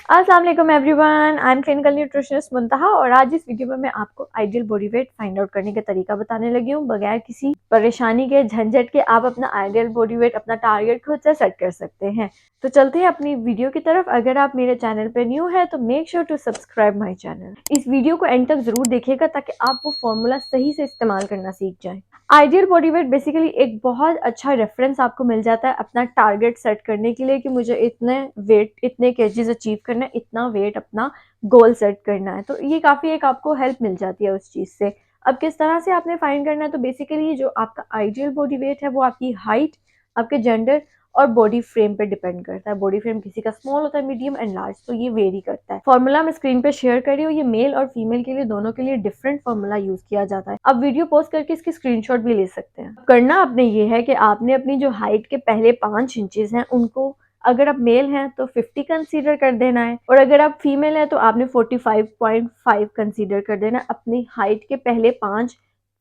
अस्सलाम वालेकुम everyone, I am clinical nutritionist Muntaha और आज इस वीडियो में मैं आपको ideal body weight find out करने का तरीका बताने लगी हूँ। बगैर किसी परेशानी के, झंझट के आप अपना आइडियल बॉडी वेट, अपना टारगेट खुद से सेट कर सकते हैं। तो चलते हैं अपनी वीडियो की तरफ। अगर आप मेरे चैनल पे न्यू है तो make sure to subscribe my channel. इस वीडियो को एंड तक जरूर देखिएगा ताकि आप वो फॉर्मूला सही से इस्तेमाल करना सीख जाएं। आइडियल बॉडी वेट बेसिकली एक बहुत अच्छा रेफरेंस आपको मिल जाता है अपना टारगेट सेट करने के लिए कि मुझे इतने वेट, इतने केजीज अचीव करना है, इतना वेट अपना गोल सेट करना है। तो ये काफ़ी एक आपको हेल्प मिल जाती है उस चीज़ से। अब किस तरह से आपने फाइंड करना है, तो बेसिकली जो आपका आइडियल बॉडी वेट है वो आपकी हाइट, आपके जेंडर और बॉडी फ्रेम पे डिपेंड करता है। बॉडी फ्रेम किसी का स्मॉल होता है, मीडियम एंड लार्ज, तो ये वेरी करता है। फॉर्मूला मैं स्क्रीन पे शेयर कर रही हूँ, ये मेल और फीमेल के लिए दोनों के लिए डिफरेंट फॉर्मूला यूज किया जाता है। अब वीडियो पोस्ट करके इसकी स्क्रीनशॉट भी ले सकते हैं। करना आपने ये है कि आपने अपनी जो हाइट के पहले 5 इंचेस हैं उनको, अगर आप मेल हैं तो 50 कंसीडर कर देना है और अगर आप फीमेल हैं तो आपने 45.5 कंसीडर कर देना है अपनी हाइट के पहले 5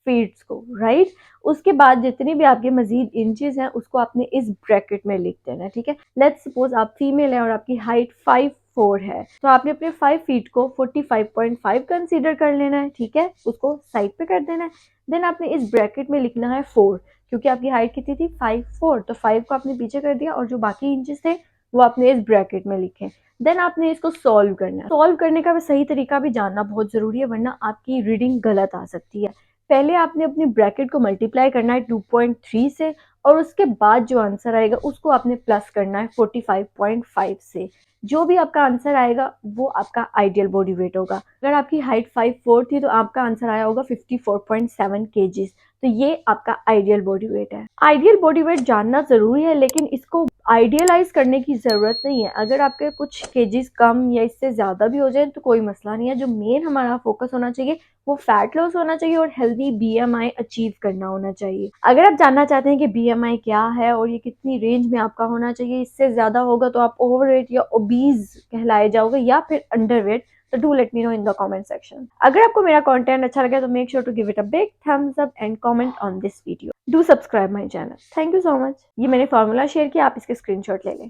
फीट्स को, राइट। उसके बाद जितनी भी आपके मजीद इंचेस हैं उसको आपने इस ब्रैकेट में लिख देना है, ठीक है। लेट्स सपोज आप फीमेल है और आपकी हाइट 5'4" है, तो आपने अपने 5 फीट को 45.5 कंसीडर कर लेना है, ठीक है, उसको साइड पे कर देना है। देन आपने इस ब्रैकेट में लिखना है 4, क्योंकि आपकी हाइट कितनी थी 5'4", तो 5 को आपने पीछे कर दिया और जो बाकी इंचेस थे वो आपने इस ब्रैकेट में लिखे। देन आपने इसको सॉल्व करना है। सॉल्व करने का भी सही तरीका भी जानना बहुत जरूरी है, वरना आपकी रीडिंग गलत आ सकती है। पहले आपने अपनी ब्रैकेट को मल्टीप्लाई करना है 2.3 से और उसके बाद जो आंसर आएगा उसको आपने प्लस करना है 45.5 से। जो भी आपका आंसर आएगा वो आपका आइडियल बॉडी वेट होगा। अगर आपकी हाइट 5'4" थी तो आपका आंसर आया होगा 54.7 kg। तो ये आपका आइडियल बॉडी वेट है। आइडियल बॉडी वेट जानना जरूरी है, लेकिन इसको आइडियलाइज करने की जरूरत नहीं है। अगर आपके कुछ केजीज कम या इससे ज्यादा भी हो जाए तो कोई मसला नहीं है। जो मेन हमारा फोकस होना चाहिए वो फैट लॉस होना चाहिए और हेल्दी बीएमआई अचीव करना होना चाहिए। अगर आप जानना चाहते हैं कि बीएमआई क्या है और ये कितनी रेंज में आपका होना चाहिए, इससे ज्यादा होगा तो आप ओवरवेट या ओबीज कहलाए जाओगे या फिर अंडरवेट, तो do let me know in the comment section. अगर आपको मेरा कंटेंट अच्छा लगे तो make sure to give it a big thumbs up and comment on this video. Do subscribe my channel. Thank you so much. ये मैंने formula share किया, आप इसके स्क्रीनशॉट ले लें।